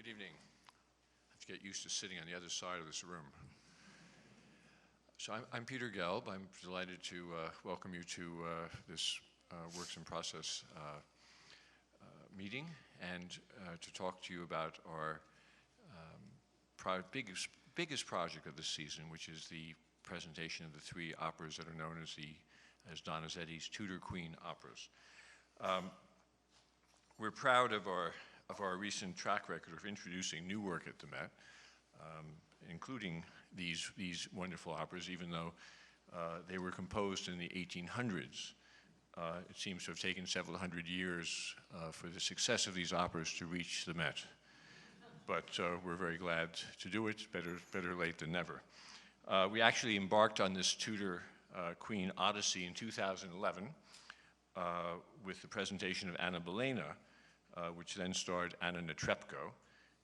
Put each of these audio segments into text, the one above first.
Good evening. I have to get used to sitting on the other side of this room. So I'm Peter Gelb. I'm delighted to welcome you to this Works in Process meeting and to talk to you about our biggest project of this season, which is the presentation of the three operas that are known as Donizetti's Tudor Queen operas. We're proud of our recent track record of introducing new work at the Met, including these wonderful operas, even though they were composed in the 1800s. It seems to have taken several hundred years for the success of these operas to reach the Met. But we're very glad to do it, better late than never. We actually embarked on this Tudor Queen Odyssey in 2011 with the presentation of Anna Bolena, which then starred Anna Netrebko,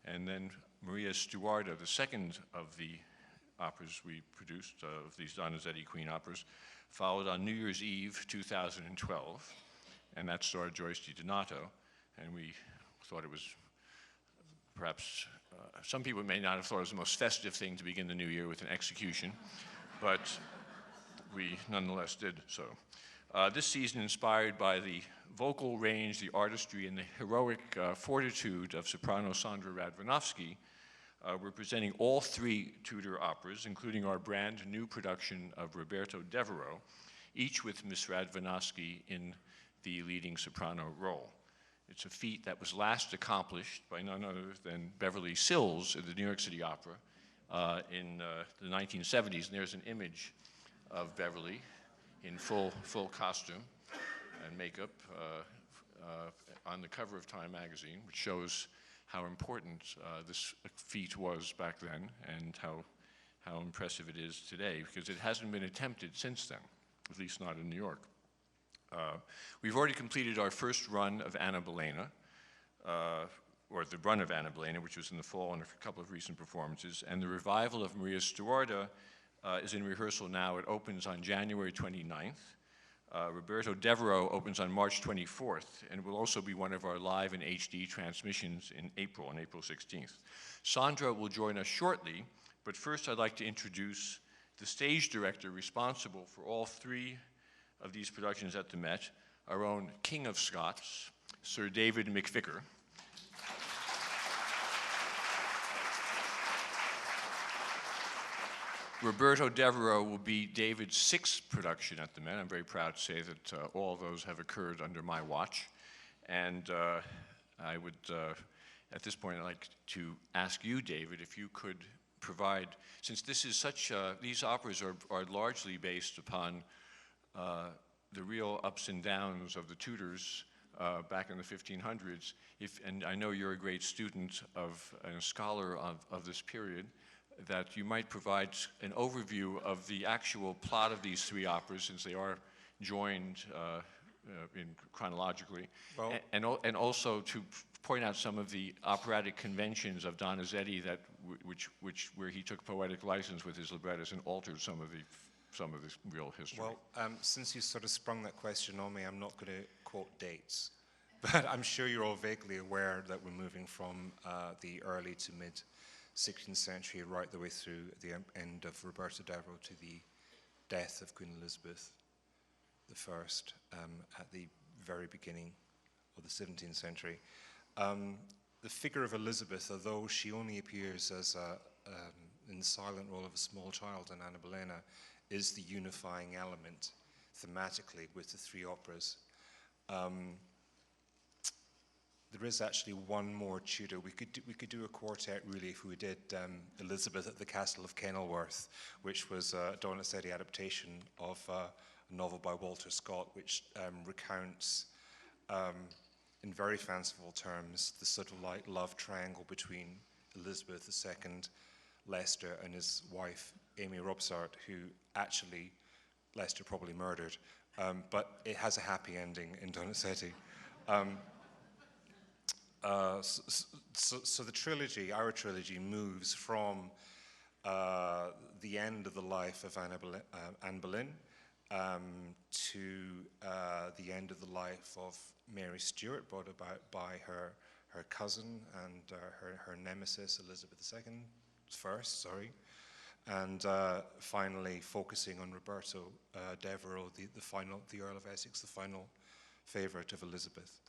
and then Maria Stuarda, the second of the operas we produced, of these Donizetti Queen operas, followed on New Year's Eve 2012, and that starred Joyce DiDonato, and we thought it was perhaps, some people may not have thought it was the most festive thing to begin the new year with an execution, but we nonetheless did so. This season, inspired by the vocal range, the artistry, and the heroic fortitude of Soprano Sondra Radvanovsky, we're presenting all three Tudor operas, including our brand new production of Roberto Devereux, each with Miss Radvanovsky in the leading soprano role. It's a feat that was last accomplished by none other than Beverly Sills at the New York City Opera in the 1970s. And there's an image of Beverly in full costume and makeup on the cover of Time magazine, which shows how important this feat was back then and how impressive it is today, because it hasn't been attempted since then, at least not in New York. We've already completed our first run of Anna Bolena, or the run of Anna Bolena, which was in the fall, and a couple of recent performances, and the revival of Maria Stuarda is in rehearsal now. It opens on January 29th. Roberto Devereux opens on March 24th, and will also be one of our live and HD transmissions on April 16th. Sondra will join us shortly, but first I'd like to introduce the stage director responsible for all three of these productions at the Met, our own King of Scots, Sir David McVicar. Roberto Devereux will be David's sixth production at the Met. I'm very proud to say that all of those have occurred under my watch. And I would, at this point, I'd like to ask you, David, if you could provide, since this is such, these operas are largely based upon the real ups and downs of the Tudors back in the 1500s, and I know you're a great student of and a scholar of this period, that you might provide an overview of the actual plot of these three operas, since they are joined chronologically, well, and also to point out some of the operatic conventions of Donizetti where he took poetic license with his librettos and altered some of the real history. Well, since you sort of sprung that question on me, I'm not going to quote dates, but I'm sure you're all vaguely aware that we're moving from the early to mid 16th century right the way through the end of Roberto Devereux to the death of Queen Elizabeth I at the very beginning of the 17th century. The figure of Elizabeth, although she only appears as in the silent role of a small child in Anna Bolena, is the unifying element thematically with the three operas. There is actually one more Tudor. We could do a quartet really if we did Elizabeth at the Castle of Kenilworth, which was a Donizetti adaptation of a novel by Walter Scott, which recounts in very fanciful terms the sort of like love triangle between Elizabeth II, Leicester, and his wife Amy Robsart, who actually Leicester probably murdered, but it has a happy ending in Donizetti. So the trilogy, our trilogy, moves from the end of the life of Anne Boleyn to the end of the life of Mary Stuart, brought about by her her cousin and her nemesis, Elizabeth II, first, sorry. And finally focusing on Roberto Devereux, the Earl of Essex, the final favorite of Elizabeth.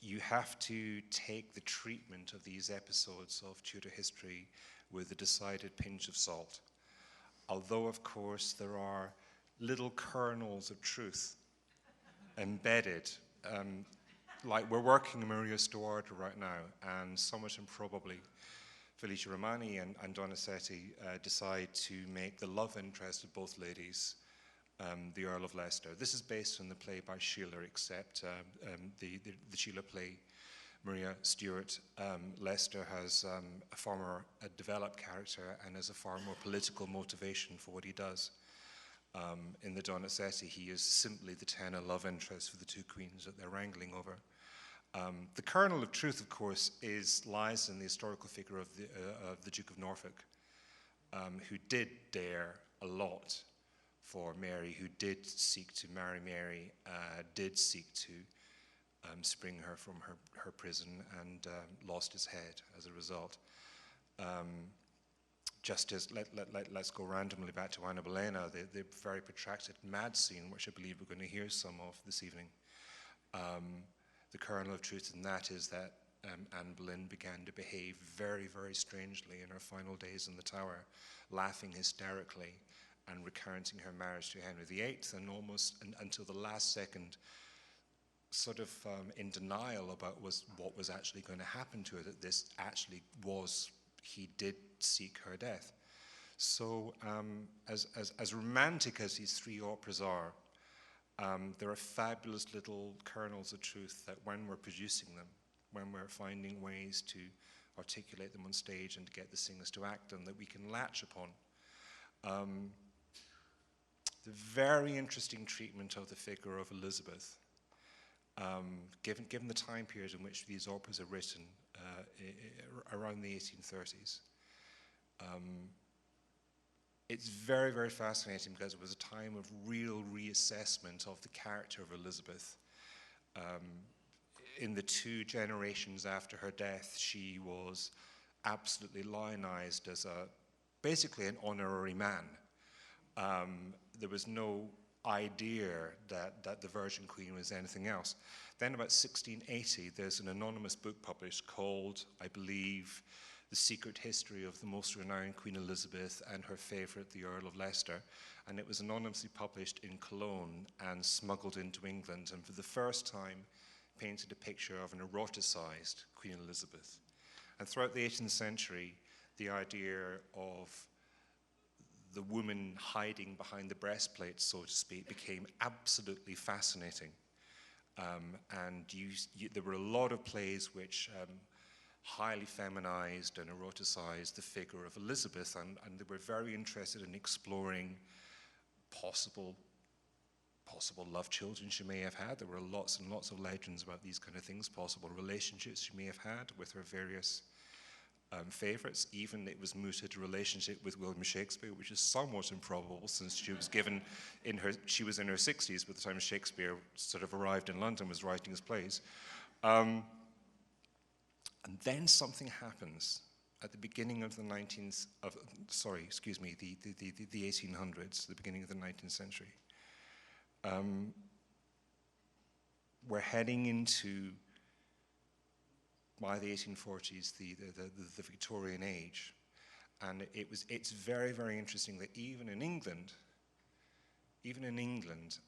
You have to take the treatment of these episodes of Tudor history with a decided pinch of salt. Although, of course, there are little kernels of truth embedded. Like we're working on Maria Stuarda right now, and somewhat improbably, Felicia Romani and Donizetti decide to make the love interest of both ladies the Earl of Leicester. This is based on the play by Sheila, except the Sheila play, Maria Stuart, Leicester has a far more developed character and has a far more political motivation for what he does. In the Donizetti, he is simply the tenor love interest for the two queens that they're wrangling over. The kernel of truth, of course, lies in the historical figure of the Duke of Norfolk, who did dare a lot for Mary, who did seek to marry Mary, did seek to spring her from her prison, and lost his head as a result. Just as, let's go randomly back to Anna Bolena, the very protracted mad scene, which I believe we're going to hear some of this evening. The kernel of truth in that is that Anne Boleyn began to behave very, very strangely in her final days in the Tower, laughing hysterically and recounting her marriage to Henry VIII, and almost until the last second sort of in denial about what was actually going to happen to her, that this actually was, he did seek her death. So as romantic as these three operas are, there are fabulous little kernels of truth that when we're producing them, when we're finding ways to articulate them on stage and to get the singers to act them, that we can latch upon. The very interesting treatment of the figure of Elizabeth, given the time period in which these operas are written, around the 1830s. It's very, very fascinating because it was a time of real reassessment of the character of Elizabeth. In the 2 generations after her death, she was absolutely lionized as basically an honorary man. There was no idea that the Virgin Queen was anything else. Then about 1680, there's an anonymous book published called, I believe, The Secret History of the Most Renowned Queen Elizabeth and Her Favourite, the Earl of Leicester. And it was anonymously published in Cologne and smuggled into England, and for the first time painted a picture of an eroticized Queen Elizabeth. And throughout the 18th century, the idea of the woman hiding behind the breastplate, so to speak, became absolutely fascinating. And there were a lot of plays which highly feminized and eroticized the figure of Elizabeth, and they were very interested in exploring possible love children she may have had. There were lots and lots of legends about these kind of things, possible relationships she may have had with her various favorites. Even it was mooted to relationship with William Shakespeare, which is somewhat improbable since she was given she was in her 60s by the time Shakespeare sort of arrived in London, was writing his plays. And then something happens at the beginning of the 1800s, the beginning of the 19th century. We're heading into, by the 1840s, the Victorian age. And it's very, very interesting that even in England,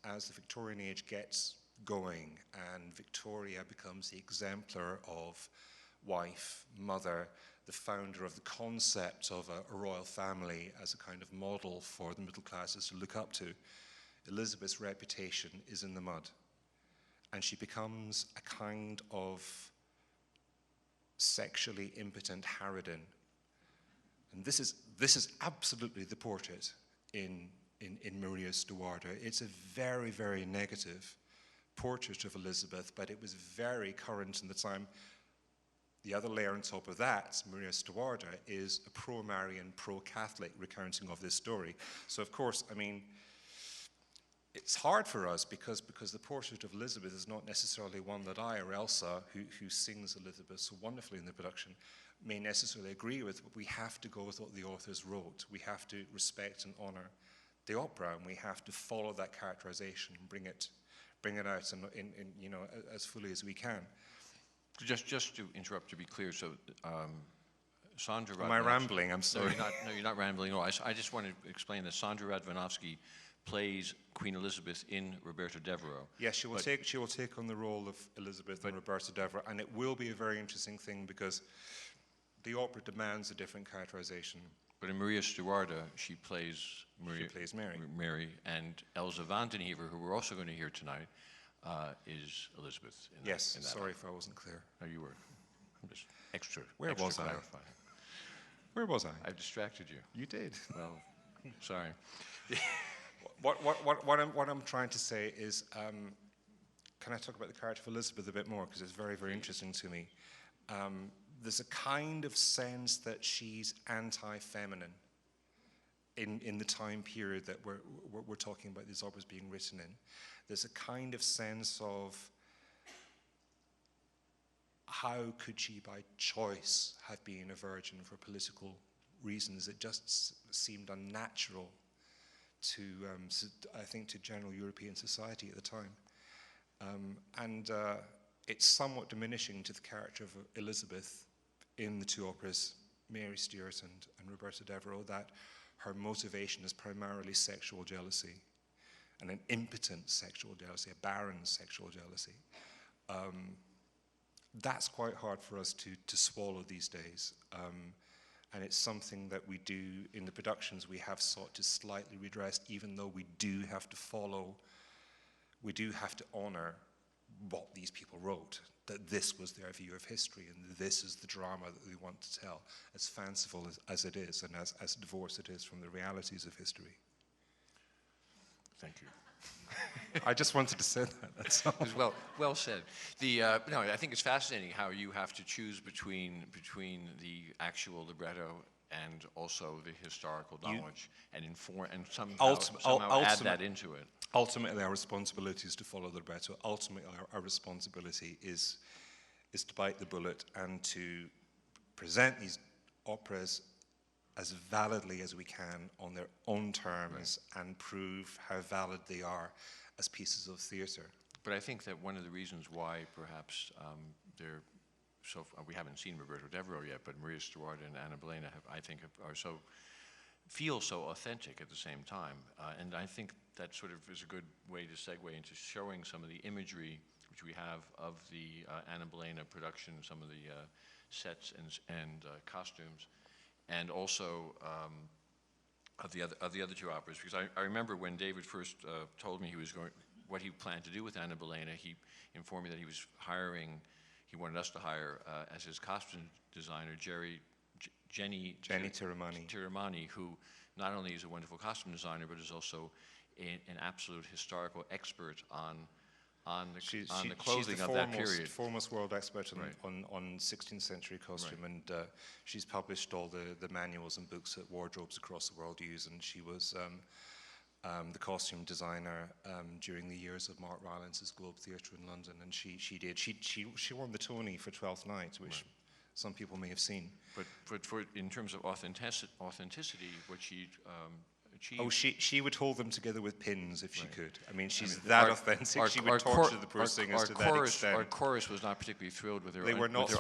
as the Victorian age gets going and Victoria becomes the exemplar of wife, mother, the founder of the concept of a royal family as a kind of model for the middle classes to look up to, Elizabeth's reputation is in the mud. And she becomes a kind of sexually impotent harridan. And this is absolutely the portrait in Maria Stuarda. It's a very, very negative portrait of Elizabeth, but it was very current in the time. The other layer on top of that, Maria Stuarda, is a pro-Marian, pro-Catholic recounting of this story. So of course, I mean, it's hard for us because the portrait of Elizabeth is not necessarily one that I or Elsa, who sings Elizabeth so wonderfully in the production, may necessarily agree with, but we have to go with what the authors wrote. We have to respect and honor the opera, and we have to follow that characterization and bring it out in you know, as fully as we can. Just to interrupt, to be clear, so Sondra Radvanovsky... Am I rambling? I'm sorry. No, you're not rambling. No, I just want to explain that Sondra Radvanovsky plays Queen Elizabeth in Roberto Devereux. Yes, she will take on the role of Elizabeth in Roberto Devereux, and it will be a very interesting thing because the opera demands a different characterization. But in Maria Stuarda, she plays Mary, and Elsa van den Heever, who we're also going to hear tonight, is Elizabeth. Yes, sorry if I wasn't clear. No, you were. I'm just extra. Where was I? Where was I? I distracted you. You did. Well, sorry. What I'm trying to say is, can I talk about the character of Elizabeth a bit more, because it's very, very interesting to me. There's a kind of sense that she's anti-feminine in the time period that we're talking about these operas being written in. There's a kind of sense of how could she by choice have been a virgin for political reasons. It just seemed unnatural to, I think, to general European society at the time. And it's somewhat diminishing to the character of Elizabeth in the two operas, Mary Stuart and Roberto Devereux, that her motivation is primarily sexual jealousy, and an impotent sexual jealousy, a barren sexual jealousy. That's quite hard for us to swallow these days. And it's something that we do in the productions we have sought to slightly redress, even though we do have to honor what these people wrote, that this was their view of history and this is the drama that we want to tell, as fanciful as it is and as divorced it is from the realities of history. Thank you. I just wanted to say that, that's all. It was well said. No, I think it's fascinating how you have to choose between the actual libretto and also the historical knowledge and inform and somehow add that into it. Ultimately, our responsibility is to follow the libretto. Ultimately, our responsibility is to bite the bullet and to present these operas as validly as we can on their own terms, right, and prove how valid they are as pieces of theatre. But I think that one of the reasons why perhaps we haven't seen Roberto Devereux yet, but Maria Stuarda and Anna Bolena feel so authentic at the same time. And I think that sort of is a good way to segue into showing some of the imagery which we have of the Anna Bolena production, some of the sets and costumes, and also of the other two operas. Because I remember when David first told me what he planned to do with Anna Bolena, he informed me that he wanted us to hire as his costume designer Jenny Tiramani, who not only is a wonderful costume designer, but is also an absolute historical expert on the clothing of that period. She's the foremost world expert right, on 16th century costume, right, and she's published all the manuals and books that wardrobes across the world use, and she was the costume designer during the years of Mark Rylance's Globe Theatre in London, and she won the Tony for Twelfth Night, which right, some people may have seen. But in terms of authenticity, what she achieved... Oh, she would hold them together with pins if she right, could. I mean, she's that authentic. She would torture the poor singers to that extent. Our chorus was not particularly thrilled with their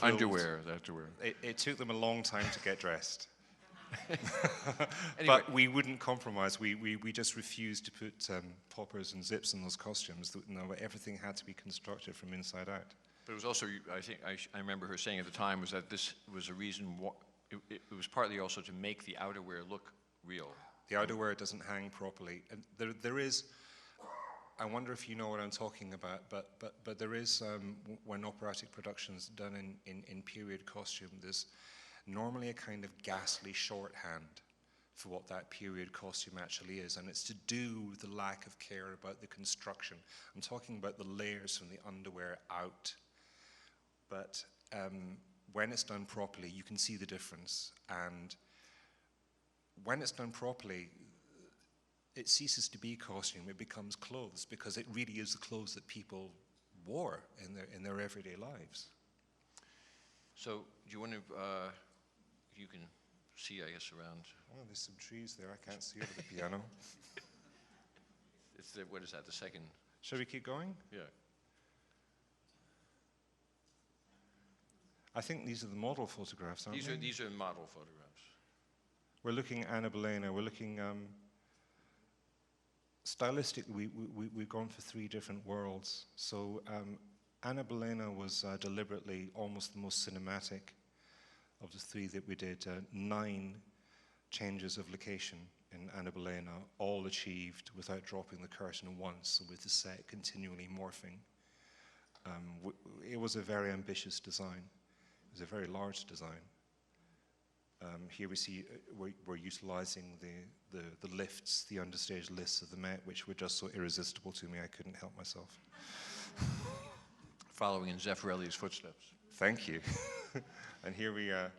underwear they had to wear. It took them a long time to get dressed. Anyway. But we wouldn't compromise. We just refused to put poppers and zips in those costumes. No, everything had to be constructed from inside out. But it was also, I think, I remember her saying at the time, was that this was a reason, it was partly also to make the outerwear look real. The outerwear doesn't hang properly. And there is, I wonder if you know what I'm talking about, but there is, when operatic production's done in period costume, there's normally a kind of ghastly shorthand for what that period costume actually is, and it's to do with the lack of care about the construction. I'm talking about the layers from the underwear out. But when it's done properly, you can see the difference. And when it's done properly, it ceases to be costume, it becomes clothes, because it really is the clothes that people wore in their everyday lives. So, do you want to, you can see, I guess, around. Oh, there's some trees there, I can't see over the piano. It's the, what is that, the second? Shall we keep going? Yeah. I think these are the model photographs, aren't they? These are model photographs. We're looking at Anna Bolena, we're looking, stylistically, we've gone for three different worlds. So Anna Bolena was deliberately almost the most cinematic of the three that we did. 9 changes of location in Anna Bolena, all achieved without dropping the curtain once, with the set continually morphing. It was a very ambitious design. It was a very large design. Here we see we're utilizing the lifts, the understage lifts of the Met, which were just so irresistible to me I couldn't help myself. Following in Zeffirelli's footsteps. Thank you. And here we are.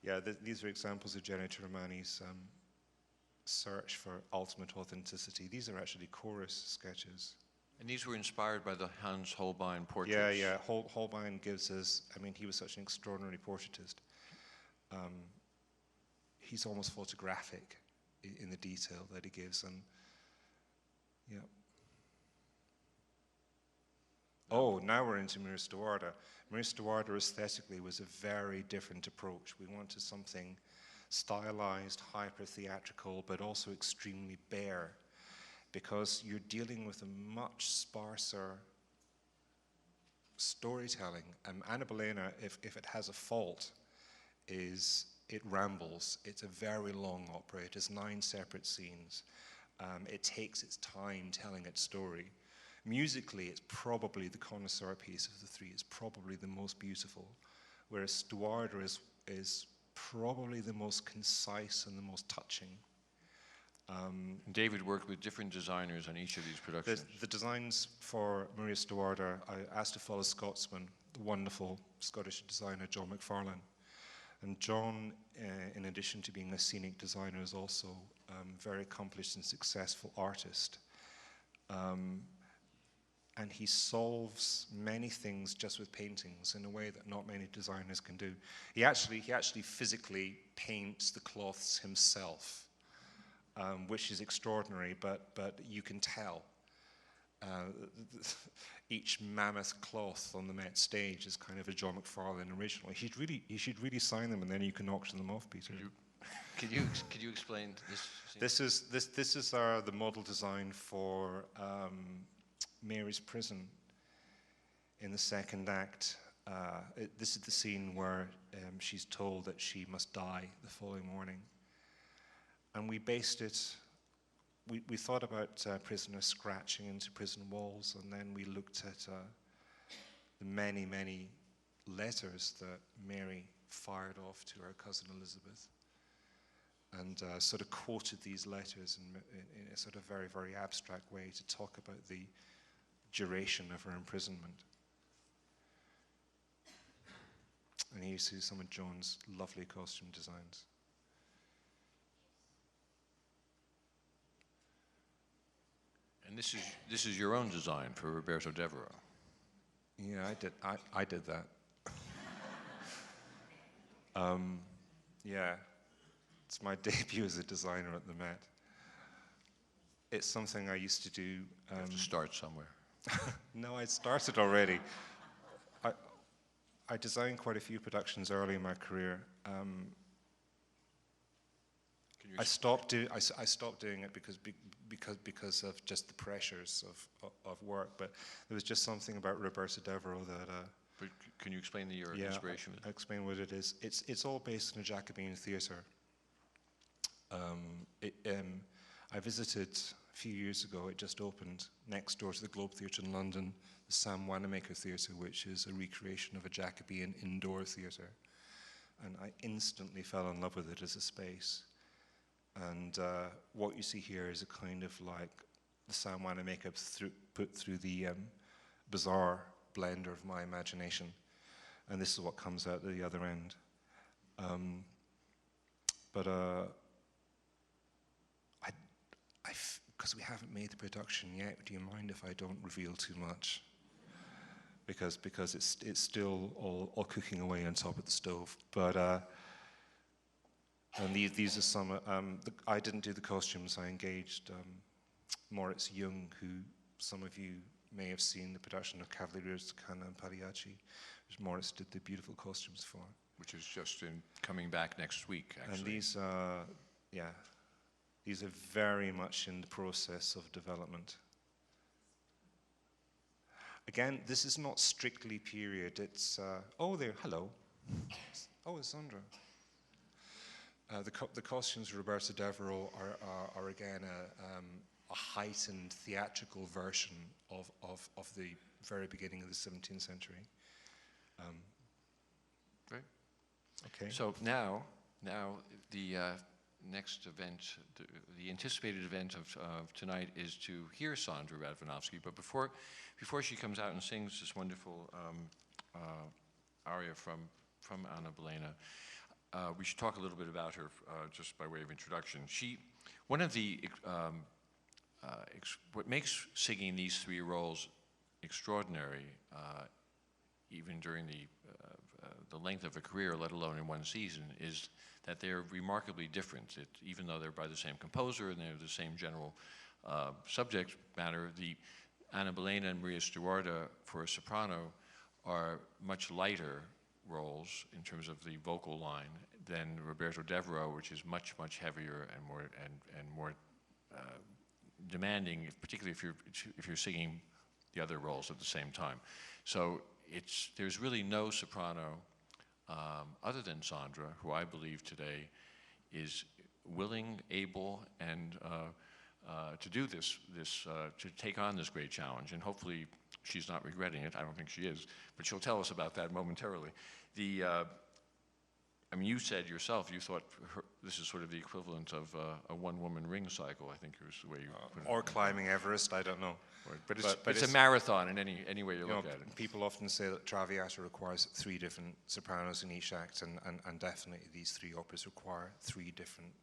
Yeah, these are examples of Gianetto Romani's search for ultimate authenticity. These are actually chorus sketches. And these were inspired by the Hans Holbein portraits. Yeah. Holbein gives us, I mean, he was such an extraordinary portraitist. He's almost photographic in the detail that he gives, and yeah. Oh, now we're into Maria Stuarda. Maria Stuarda aesthetically was a very different approach. We wanted something stylized, hyper-theatrical, but also extremely bare, because you're dealing with a much sparser storytelling. Anna Bolena, if it has a fault, is it rambles. It's a very long opera. It has 9 separate scenes. It takes its time telling its story. Musically, it's probably the connoisseur piece of the 3. It's probably the most beautiful, whereas Stuarda is probably the most concise and the most touching. David worked with different designers on each of these productions. The designs for Maria Stuarda, I asked a fellow Scotsman, the wonderful Scottish designer John McFarlane. And John, in addition to being a scenic designer, is also a very accomplished and successful artist. And he solves many things just with paintings in a way that not many designers can do. He actually physically paints the cloths himself, which is extraordinary, but you can tell. Each mammoth cloth on the Met stage is kind of a John McFarlane original. He should really sign them, and then you can auction them off, Peter. Could you explain this scene? This is the model design for Mary's prison in the second act. This is the scene where she's told that she must die the following morning. And we based it, we thought about prisoners scratching into prison walls, and then we looked at the many, many letters that Mary fired off to her cousin Elizabeth, and sort of quoted these letters in a sort of very, very abstract way to talk about the duration of her imprisonment. And here you see some of Joan's lovely costume designs. And this is your own design for Roberto Devereux. Yeah, I did that. Yeah, it's my debut as a designer at the Met. It's something I used to do. You have to start somewhere. No, I started already. I designed quite a few productions early in my career. I stopped doing it because of just the pressures of work. But there was just something about Roberto Devereux that. But can you explain your inspiration? I'll explain what it is. It's all based in a Jacobean theatre. I visited a few years ago. It just opened next door to the Globe Theatre in London, the Sam Wanamaker Theatre, which is a recreation of a Jacobean indoor theatre. And I instantly fell in love with it as a space. And what you see here is a kind of like the Sam Wanamaker put through the bizarre blender of my imagination. And this is what comes out at the other end. because we haven't made the production yet, do you mind if I don't reveal too much? Because it's still all cooking away on top of the stove. But and these are some. I didn't do the costumes. I engaged Moritz Jung, who some of you may have seen the production of Cavaliers Cana and Pagliacci, which Moritz did the beautiful costumes for. Which is just coming back next week, actually. And these are very much in the process of development. Again, this is not strictly period. It's hello. Oh, it's Sondra. The costumes of Roberto Devereux are again a heightened theatrical version of the very beginning of the 17th century. Great. Okay. So now the next event, the anticipated event of tonight is to hear Sondra Radvanovsky. But before she comes out and sings this wonderful aria from Anna Bolena, we should talk a little bit about her just by way of introduction. One of the what makes singing these three roles extraordinary, even during the length of a career, let alone in one season, is that they're remarkably different. Even though they're by the same composer and they're the same general subject matter, the Anna Bolena and Maria Stuarda for a soprano are much lighter roles in terms of the vocal line than Roberto Devereux, which is much heavier and more demanding, particularly if you're singing the other roles at the same time. So there's really no soprano other than Sondra, who I believe today is willing, able, and to do this, to take on this great challenge. And hopefully she's not regretting it. I don't think she is, but she'll tell us about that momentarily. I mean, you said yourself, you thought this is sort of the equivalent of a one-woman ring cycle, I think was the way you put it. Or climbing Everest, I don't know. Right. But it's a marathon in any way you look at it. People often say that Traviata requires 3 different sopranos in each act, and definitely these 3 operas require 3 different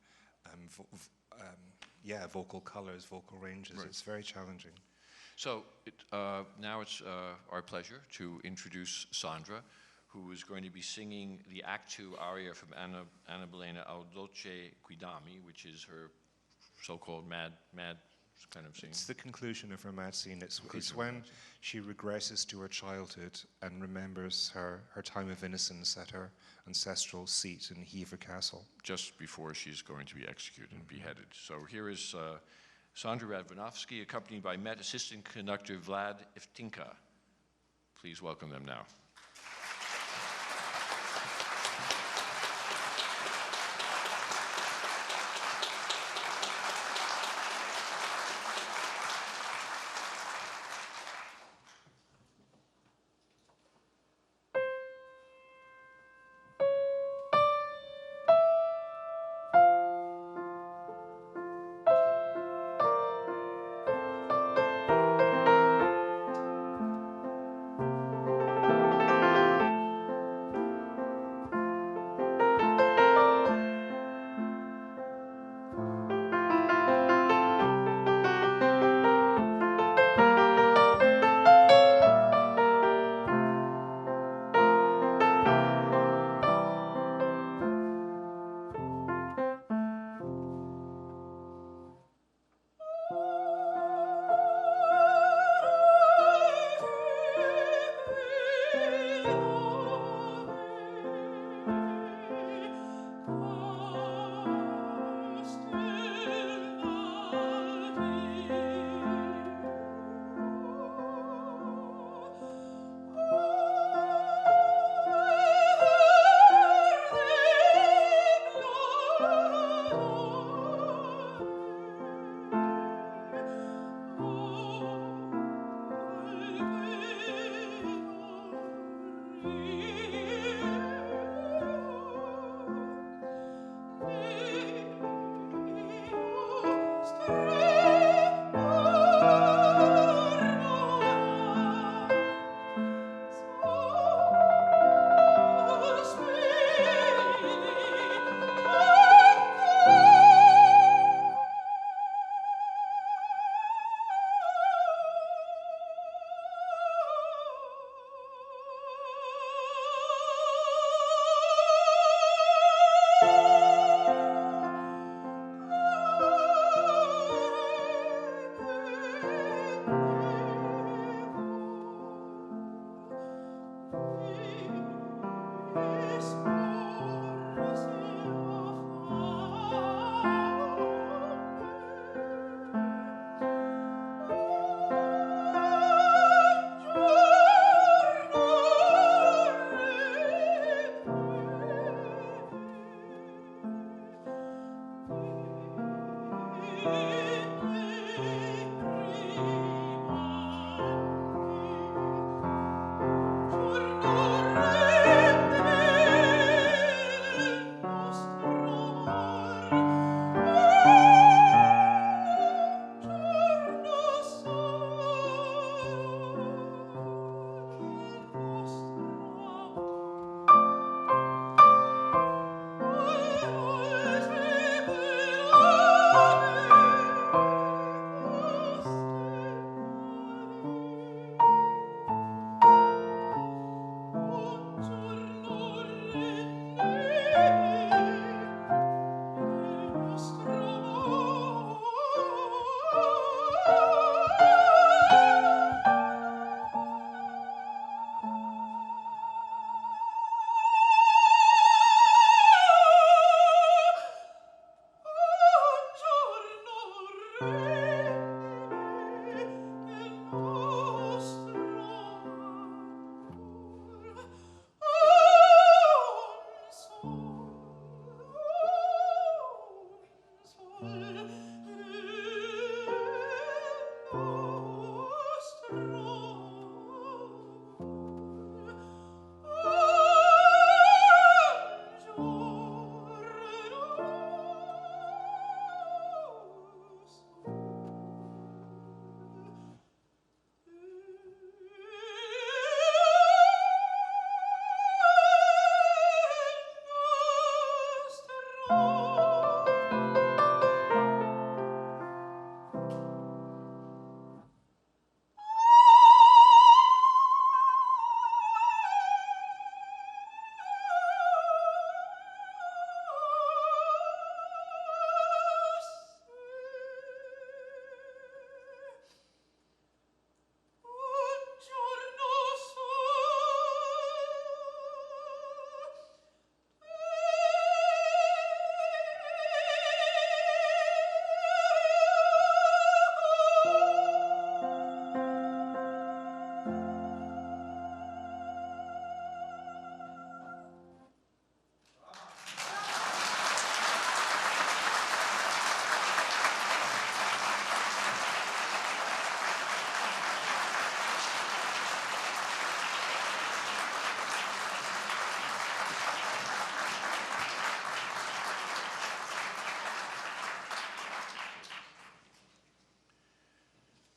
vocal colors, vocal ranges. Right. It's very challenging. So now it's our pleasure to introduce Sondra, who is going to be singing the Act 2 aria from Anna Bolena, Au Dolce Quidami, which is her so-called mad kind of scene. It's the conclusion of her mad scene. It's when she regresses to her childhood and remembers her time of innocence at her ancestral seat in Hever Castle. Just before she's going to be executed and beheaded. So here is Sondra Radvanovsky, accompanied by Met Assistant Conductor Vlad Evtinka. Please welcome them now.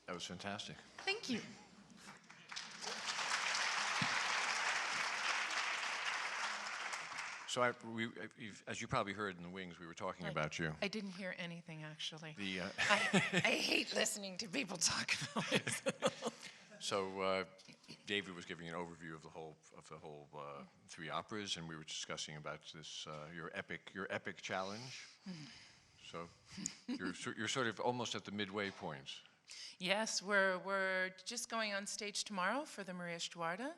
That was fantastic. Thank you. So as you probably heard in the wings, we were talking about you. I didn't hear anything, actually. The, I hate listening to people talk about myself. so David was giving an overview of the whole three operas, and we were discussing about this your epic challenge. So you're sort of almost at the midway point. Yes, we're just going on stage tomorrow for the Maria Stuarda,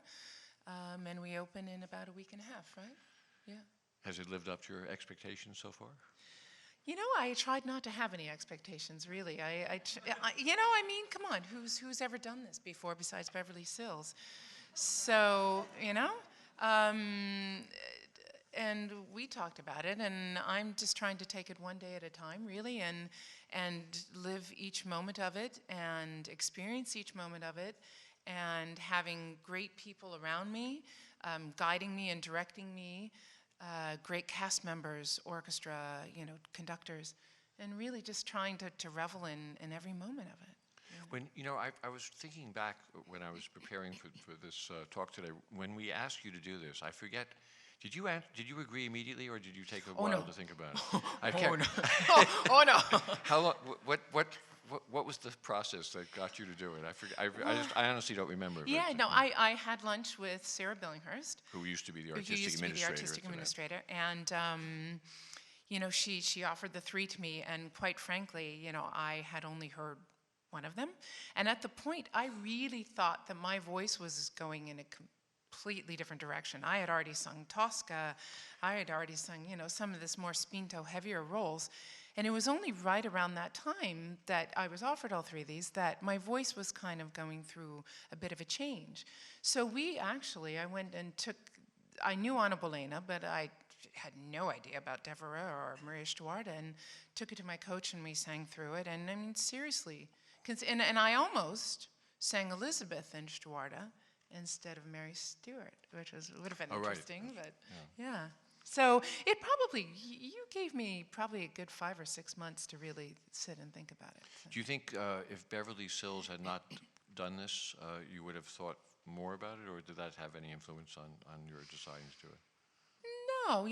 and we open in about a week and a half, right? Yeah. Has it lived up to your expectations so far? You know, I tried not to have any expectations, really. Come on, who's ever done this before besides Beverly Sills? So, and we talked about it, and I'm just trying to take it one day at a time, really, and live each moment of it, and experience each moment of it, and having great people around me, guiding me and directing me, great cast members, orchestra, conductors, and really just trying to revel in every moment of it. When I was thinking back when I was preparing for this talk today. When we asked you to do this, I forget. Did you agree immediately, or did you take a while to think about it? Oh no! How long? What was the process that got you to do it? I forget. I honestly don't remember. Yeah, no. I had lunch with Sarah Billinghurst, who used to be the artistic administrator, and she offered the three to me, and quite frankly, I had only heard one of them, and at the point, I really thought that my voice was going in a completely different direction. I had already sung Tosca, I had already sung, some of this more spinto, heavier roles. And it was only right around that time that I was offered all three of these that my voice was kind of going through a bit of a change. So I went and I knew Anna Bolena, but I had no idea about Devereux or Maria Stuarda, and took it to my coach and we sang through it. And I mean, seriously, and I almost sang Elizabeth in Stuarda instead of Mary Stuart, which would have been interesting, but yeah. So you gave me probably a good 5 or 6 months to really sit and think about it. So. Do you think if Beverly Sills had not done this, you would have thought more about it, or did that have any influence on your deciding to do it? No,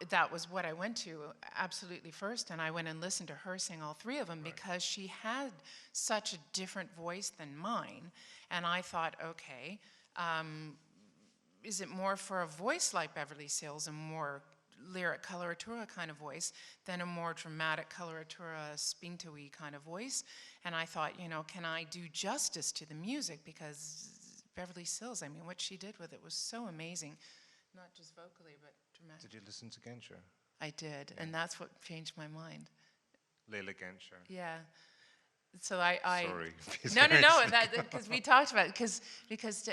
that was what I went to absolutely first, and I went and listened to her sing all three of them because she had such a different voice than mine, and I thought, okay, is it more for a voice like Beverly Sills, a more lyric coloratura kind of voice, than a more dramatic coloratura spinto-y kind of voice? And I thought, can I do justice to the music? Because Beverly Sills, I mean, what she did with it was so amazing. Not just vocally, but dramatically. Did you listen to Genscher? I did, and that's what changed my mind. Leila Genscher. Yeah. So I Sorry. No, because we talked about it, because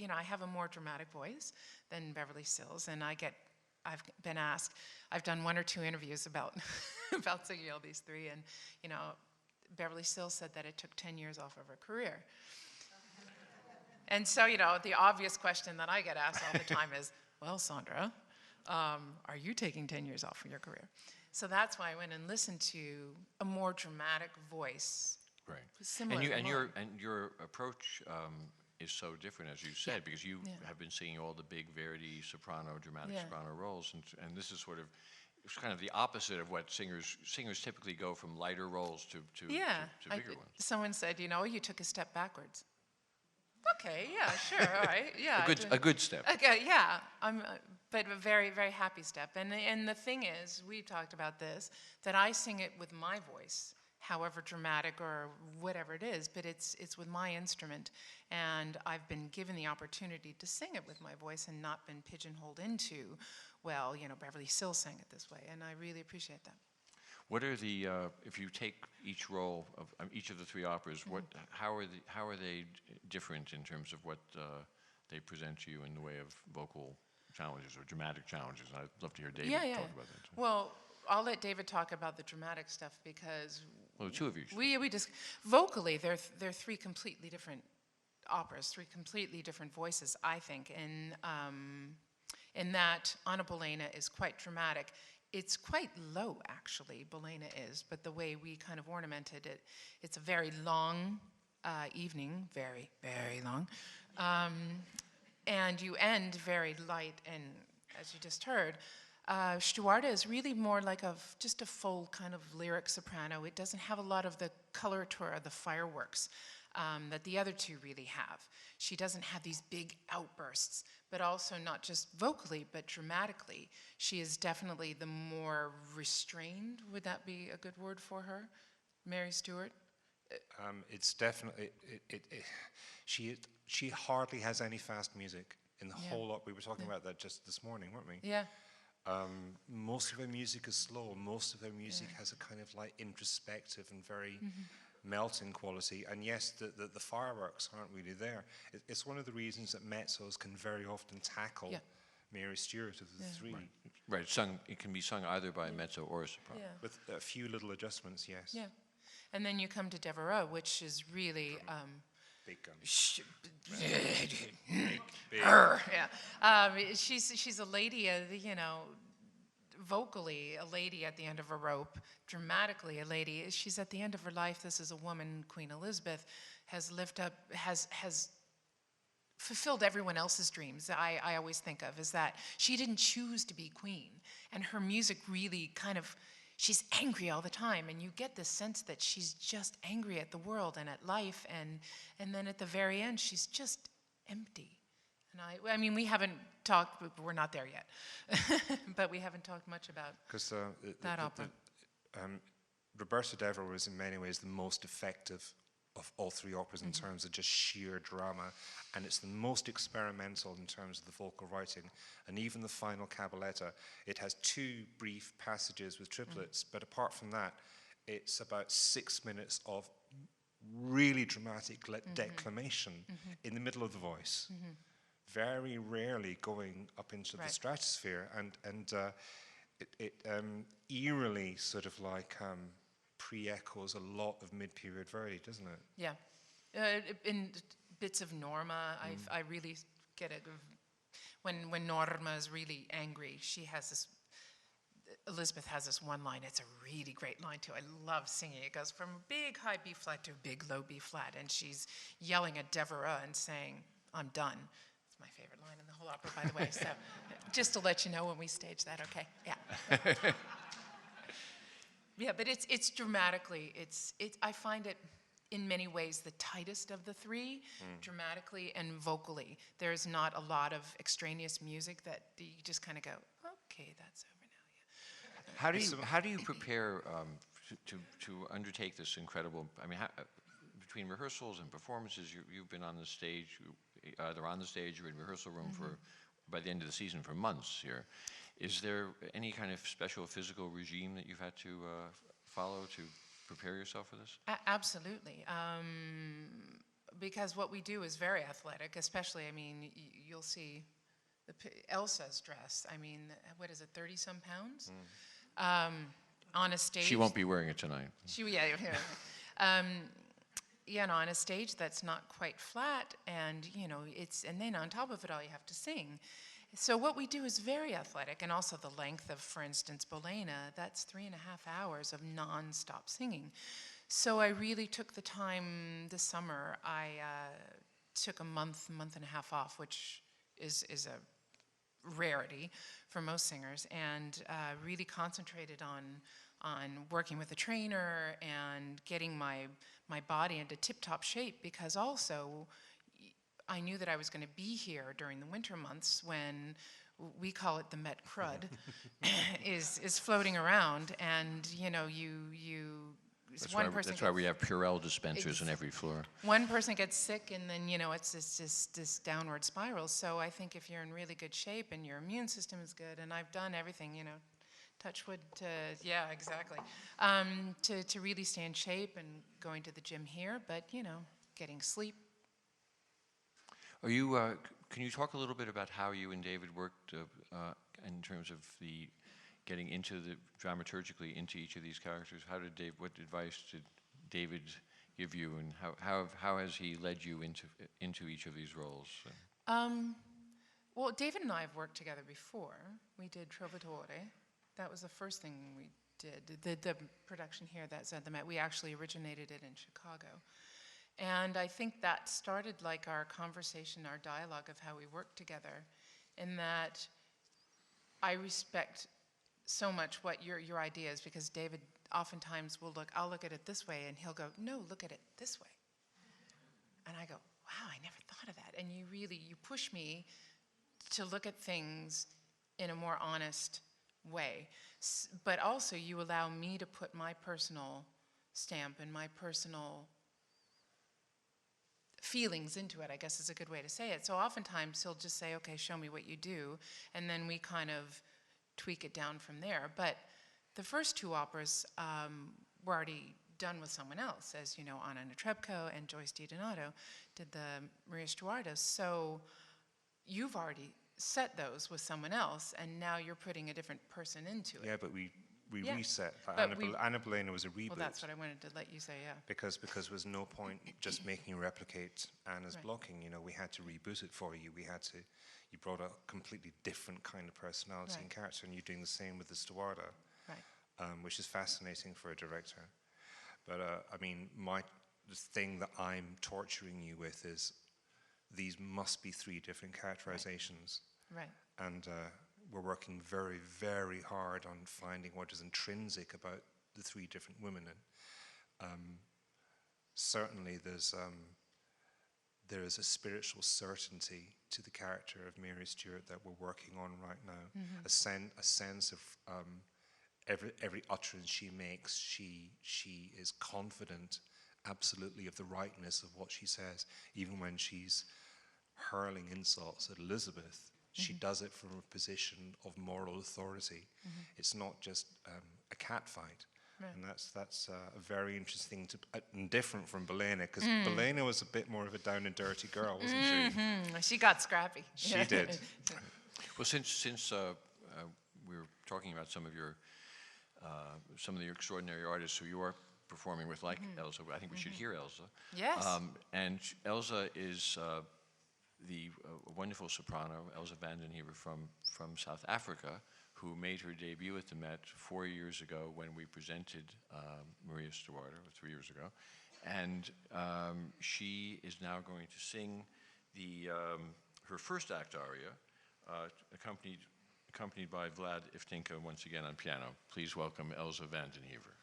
I have a more dramatic voice than Beverly Sills, and I've been asked, I've done 1 or 2 interviews about singing all these three, and Beverly Sills said that it took 10 years off of her career. And so, the obvious question that I get asked all the time is, well, Sondra, are you taking 10 years off from your career? So that's why I went and listened to a more dramatic voice. Right. Similar. And your approach is so different, as you said, because you have been singing all the big Verdi dramatic soprano roles, and this is sort of, it's kind of the opposite of what singers typically go from lighter roles to bigger ones. Someone said, you took a step backwards. Okay, yeah, sure, all right, yeah. A good step. Okay, yeah, but a very, very happy step. And the thing is, we talked about this, that I sing it with my voice, however dramatic or whatever it is, but it's with my instrument, and I've been given the opportunity to sing it with my voice and not been pigeonholed into, well, Beverly Sills sang it this way, and I really appreciate that. What are the if you take each role of each of the three operas, how are they different in terms of what they present to you in the way of vocal challenges or dramatic challenges? I'd love to hear David talk about that too. Well, I'll let David talk about the dramatic stuff because the two of you. We just vocally they're three completely different operas, three completely different voices, I think. In that Anna Bolena is quite dramatic it's quite low, actually, Bolena is, but the way we kind of ornamented it, it's a very long evening, very, very long. And you end very light, and as you just heard, Stuarda is really more like just a full kind of lyric soprano. It doesn't have a lot of the coloratura, the fireworks that the other two really have. She doesn't have these big outbursts, but also not just vocally, but dramatically. She is definitely the more restrained. Would that be a good word for her, Mary Stuart? It's definitely, she hardly has any fast music in the whole lot. We were talking about that just this morning, weren't we? Yeah. Most of her music is slow. Most of her music has a kind of like introspective and very melting quality. And yes, the fireworks aren't really there. It's one of the reasons that mezzos can very often tackle Mary Stuart of the three. Right, it can be sung either by a mezzo or a soprano. Yeah. With a few little adjustments, yes. Yeah. And then you come to Devereux, which is really... Big guns. Big. Yeah. She's a lady, you know, vocally a lady at the end of a rope, dramatically a lady. She's at the end of her life. This is a woman, Queen Elizabeth, has lived up, has fulfilled everyone else's dreams. I always think of is that she didn't choose to be queen, and her music really kind of, she's angry all the time, and you get this sense that she's just angry at the world and at life, and then at the very end she's just empty. And I mean, we haven't talked, we're not there yet, but we haven't talked much about that opera. Roberto Devereux is in many ways the most effective of all three operas in terms of just sheer drama, and it's the most experimental in terms of the vocal writing. And even the final cabaletta, it has 2 brief passages with triplets, but apart from that, it's about 6 minutes of really dramatic declamation in the middle of the voice. Very rarely going up into the stratosphere, and it eerily sort of like pre-echoes a lot of mid-period Verdi, doesn't it? Yeah. In bits of Norma, I really get it. When Norma is really angry, she has this, Elizabeth has this one line, it's a really great line too, I love singing. It goes from a big high B flat to a big low B flat, and she's yelling at Devereux and saying, "I'm done." It's my favorite line in the whole opera, by the way, so just to let you know when we stage that, okay? Yeah. Yeah, but it's dramatically, I find it in many ways the tightest of the three, dramatically and vocally. There's not a lot of extraneous music that you just kind of go, okay, that's over now. Yeah. How do you prepare to undertake this incredible? I mean, between rehearsals and performances, you've been on the stage, either on the stage or in rehearsal room for by the end of the season for months here. Is there any kind of special physical regime that you've had to follow to prepare yourself for this? Absolutely. Because what we do is very athletic, especially, I mean, you'll see Elsa's dress. I mean, what is it, 30-some pounds? On a stage. She won't be wearing it tonight. Yeah, no, on a stage that's not quite flat, and, you know, and then on top of it all, you have to sing. So what we do is very athletic, and also the length of, for instance, Bolena, that's 3.5 hours of non-stop singing. So I really took the time this summer. I took a month and a half off, which is a rarity for most singers, and really concentrated on working with a trainer and getting my body into tip-top shape, because also I knew that I was going to be here during the winter months when we call it the Met crud is floating around, and you know that's why we have Purell dispensers on every floor. One person gets sick, and then you know it's this downward spiral. So I think if you're in really good shape and your immune system is good, and I've done everything, you know, touch wood to to really stay in shape, and going to the gym here, but you know, getting sleep. Are you? Can you talk a little bit about how you and David worked in terms of the getting into the dramaturgically into each of these characters? What advice did David give you, and how has he led you into each of these roles? Well, David and I have worked together before. We did Trovatore. That was the first thing we did. The production here that's at the Met, we actually originated it in Chicago. And I think that started like our conversation, our dialogue of how we work together, in that I respect so much what your idea is, because David oftentimes I'll look at it this way, and he'll go, no, look at it this way. And I go, wow, I never thought of that. And you push me to look at things in a more honest way. But also you allow me to put my personal stamp and my personal feelings into it, I guess is a good way to say it. So oftentimes he'll just say, okay, show me what you do, and then we kind of tweak it down from there. But the first two operas were already done with someone else, as you know, Anna Netrebko and Joyce DiDonato did the Maria Stuarda. So you've already set those with someone else, and now you're putting a different person into it. Yeah, but we Yeah. reset. But Anna Bolena was a reboot. Well, that's what I wanted to let you say, yeah. Because there was no point just making you replicate Anna's Right. blocking. You know, we had to reboot it for you. You brought a completely different kind of personality and Right. character, and you're doing the same with the Stuarda, Right. which is fascinating for a director. But I mean, the thing that I'm torturing you with is these must be three different characterizations. Right. And we're working very, very hard on finding what is intrinsic about the three different women. And certainly there is a spiritual certainty to the character of Mary Stuart that we're working on right now. Mm-hmm. A sense of every utterance she makes, she is confident absolutely of the rightness of what she says, even when she's hurling insults at Elizabeth. She does it from a position of moral authority. It's not just a cat fight. Right. And that's a very interesting and different from Bolena, because Bolena was a bit more of a down and dirty girl, wasn't she? She got scrappy. She did. Well, since we were talking about some of your extraordinary artists who you are performing with, like Elsa, I think we should hear Elsa. Yes. And Elsa is the wonderful soprano, Elsa van den Heever from South Africa, who made her debut at the Met 4 years ago when we presented Maria Stuarda, 3 years ago. And she is now going to sing her first act aria, accompanied by Vlad Iftinka once again on piano. Please welcome Elsa van den Heever.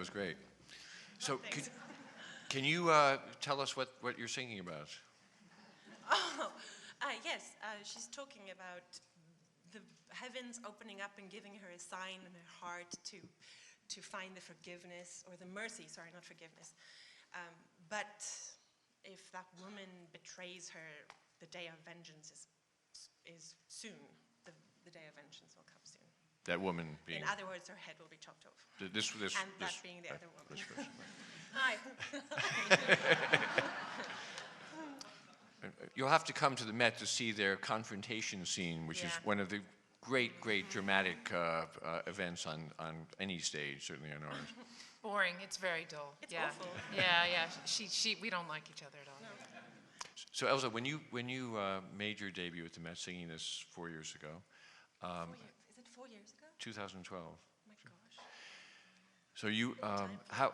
was great. So Thanks. can you tell us what you're singing about? Oh, yes. She's talking about the heavens opening up and giving her a sign in her heart to find the forgiveness, or the mercy, sorry, not forgiveness. But if that woman betrays her, the day of vengeance is soon. The day of vengeance will come soon. That woman being... In other words, her head will be chopped off. This, And that being the other woman. This person. Hi. You'll have to come to the Met to see their confrontation scene, which is Yeah. one of the great dramatic events on any stage, certainly on ours. Boring. It's very dull. It's yeah. awful. Yeah. We don't like each other at all. No. So Elsa, when you made your debut at the Met singing this 4 years ago, 4 years. Is it 4 years ago? 2012. Oh my gosh. So you, how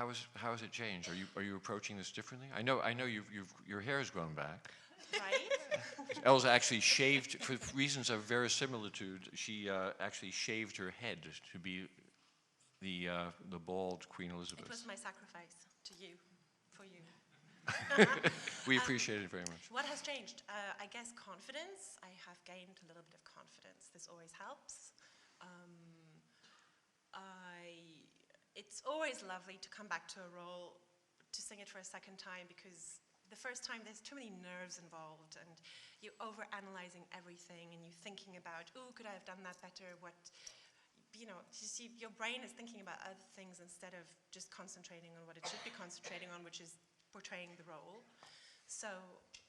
has it changed? Are you approaching this differently? I know your hair has grown back. Right? Elsa actually shaved, for reasons of verisimilitude, she actually shaved her head to be the bald Queen Elizabeth. It was my sacrifice to you, for you. We appreciate it very much. What has changed? I guess confidence. I have gained a little bit of confidence. This always helps. It's always lovely to come back to a role, to sing it for a second time, because the first time there's too many nerves involved, and you're overanalyzing everything, and you're thinking about, oh, could I have done that better? What, you know, your brain is thinking about other things instead of just concentrating on what it should be concentrating on, which is portraying the role. So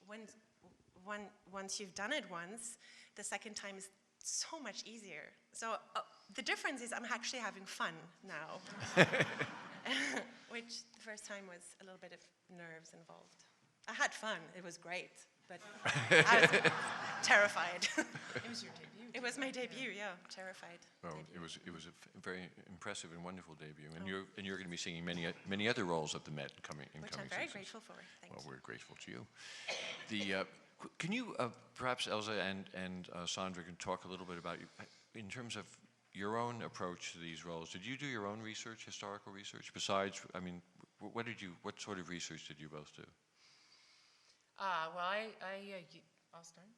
once you've done it once, the second time is so much easier. So the difference is I'm actually having fun now, which the first time was a little bit of nerves involved. I had fun, it was great, but I was terrified. It was your debut. It was my debut, yeah, terrified. Well, debut. it was a very impressive and wonderful debut, and you're going to be singing many other roles at the Met in coming Which I'm very seasons. grateful for, thank Well, you. we're grateful to you. Can you perhaps Elsa and Sondra can talk a little bit about you in terms of your own approach to these roles? Did you do your own research, historical research? Besides, I mean, what sort of research did you both do? Well, I'll start.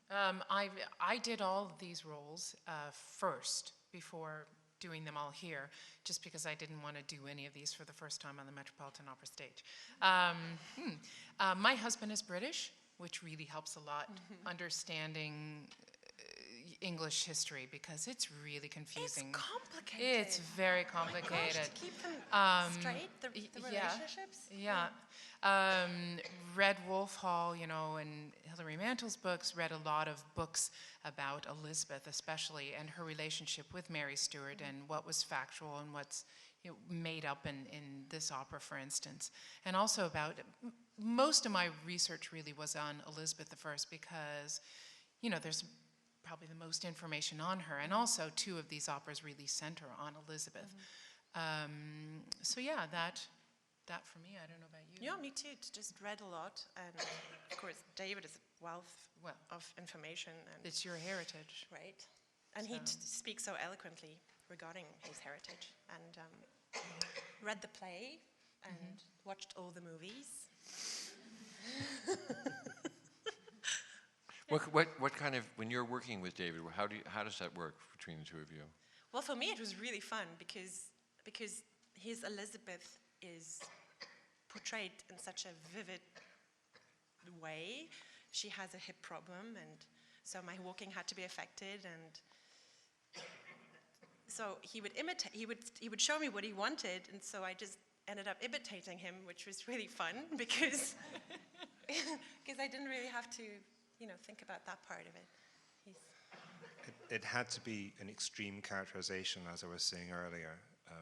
I did all of these roles first before doing them all here, just because I didn't want to do any of these for the first time on the Metropolitan Opera stage. My husband is British, which really helps a lot understanding English history, because it's really confusing. It's complicated. It's very Oh my gosh, complicated. to keep them straight, the yeah. relationships? Yeah. Read Wolf Hall, you know, and Hilary Mantel's books, read a lot of books about Elizabeth especially, and her relationship with Mary Stuart, and what was factual and what's made up in this opera, for instance. And also about, most of my research really was on Elizabeth I, because, you know, there's probably the most information on her, and also two of these operas really center on Elizabeth. So yeah, that for me. I don't know about you. Yeah, me too. Just read a lot, and of course, David is a wealth of information. And It's your heritage. right, and he So- speaks so eloquently regarding his heritage. And read the play and watched all the movies. What kind of, when you're working with David, how does that work between the two of you? Well, for me, it was really fun because his Elizabeth is portrayed in such a vivid way. She has a hip problem, and so my walking had to be affected. And so he would imitate. He would show me what he wanted, and so I just ended up imitating him, which was really fun because I didn't really have to, think about that part of it. It had to be an extreme characterization, as I was saying earlier,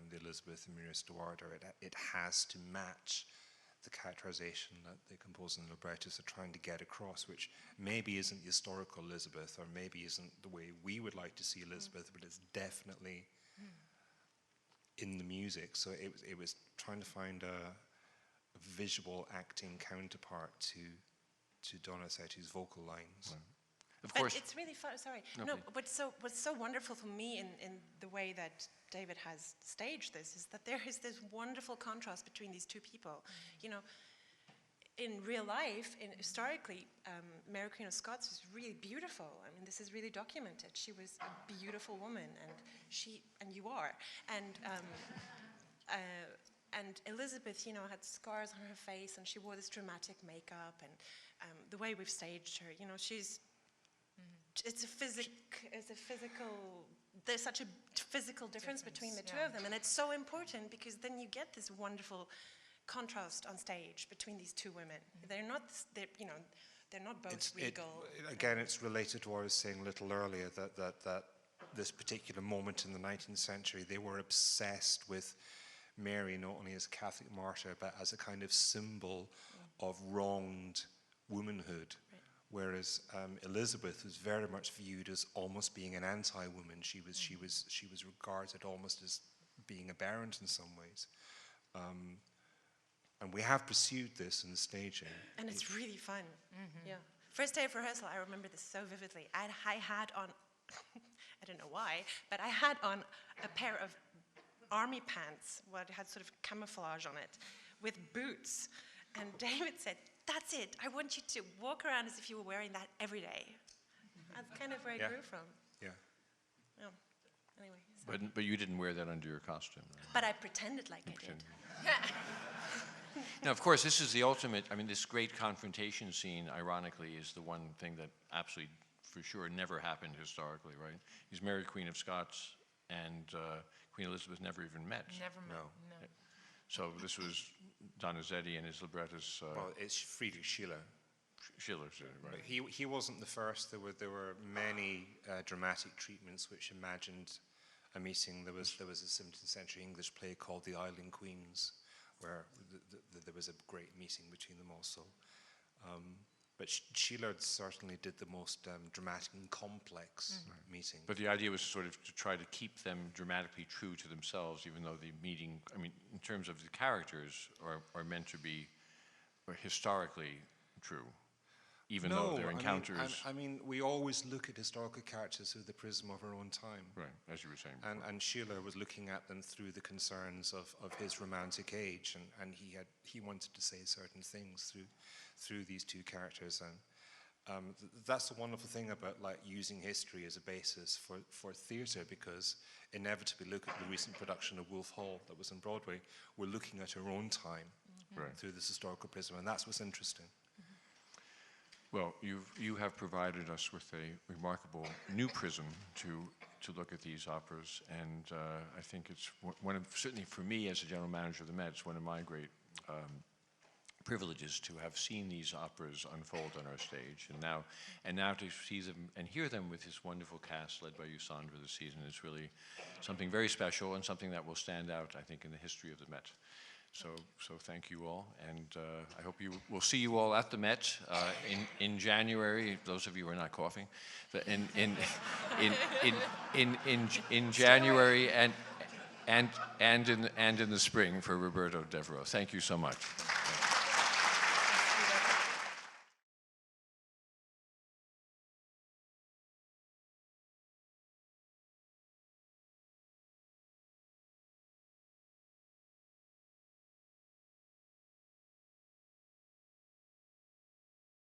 the Elizabeth and Maria Stuarda. It has to match the characterization that the composer and librettists are trying to get across, which maybe isn't the historical Elizabeth, or maybe isn't the way we would like to see Elizabeth, but it's definitely in the music. So it was trying to find a visual acting counterpart to Donizetti's vocal lines. Right. Of course. But it's really fun. Sorry. No, No, please. what's so wonderful for me in the way that David has staged this is that there is this wonderful contrast between these two people. You know, in real life, historically, Mary Queen of Scots was really beautiful. I mean, this is really documented. She was a beautiful woman, and you are. And Elizabeth, you know, had scars on her face, and she wore this dramatic makeup, and the way we've staged her, you know, it's a physical, there's such a physical difference between the two of them, and it's so important because then you get this wonderful contrast on stage between these two women. They're not both regal. Again, it's related to what I was saying a little earlier, that this particular moment in the 19th century, they were obsessed with Mary not only as a Catholic martyr, but as a kind of symbol of wronged womanhood. Right. Whereas Elizabeth was very much viewed as almost being an anti-woman. She was regarded almost as being aberrant in some ways. And we have pursued this in the staging. And it's really fun. Yeah. First day of rehearsal, I remember this so vividly. I had on, I don't know why, but I had on a pair of army pants, what had sort of camouflage on it, with boots. And David said, "That's it. I want you to walk around as if you were wearing that every day." That's kind of where it grew from. Yeah. Yeah. Anyway. So. But you didn't wear that under your costume. Right? But I pretended like I did. Now, of course, this is the ultimate, I mean, this great confrontation scene, ironically, is the one thing that absolutely, for sure, never happened historically, right? He's Mary Queen of Scots, and Queen Elizabeth never even met. Never met, no. So this was Donizetti and his librettist. Well, it's Friedrich Schiller. Schiller, right? He wasn't the first. There were many dramatic treatments which imagined a meeting. There was a 17th century English play called The Island Queens, where there was a great meeting between them also. But Schiller certainly did the most dramatic and complex meeting. But the idea was sort of to try to keep them dramatically true to themselves, even though the meeting, I mean, in terms of the characters, are meant to be historically true, even though their encounters... I mean, we always look at historical characters through the prism of our own time. Right, as you were saying. And Schiller was looking at them through the concerns of his romantic age, and he wanted to say certain things through these two characters. And that's the wonderful thing about like using history as a basis for theatre, because inevitably, look at the recent production of Wolf Hall that was on Broadway, we're looking at our own time through this historical prism, and that's what's interesting. Well, you have provided us with a remarkable new prism to look at these operas, and I think it's certainly for me as a general manager of the Met, it's one of my great privileges to have seen these operas unfold on our stage, and now to see them and hear them with this wonderful cast led by you, Sondra, this season is really something very special and something that will stand out, I think, in the history of the Met. So thank you all, and I hope we'll see you all at the Met in January. Those of you who are not coughing, in January and in the spring for Roberto Devereux. Thank you so much.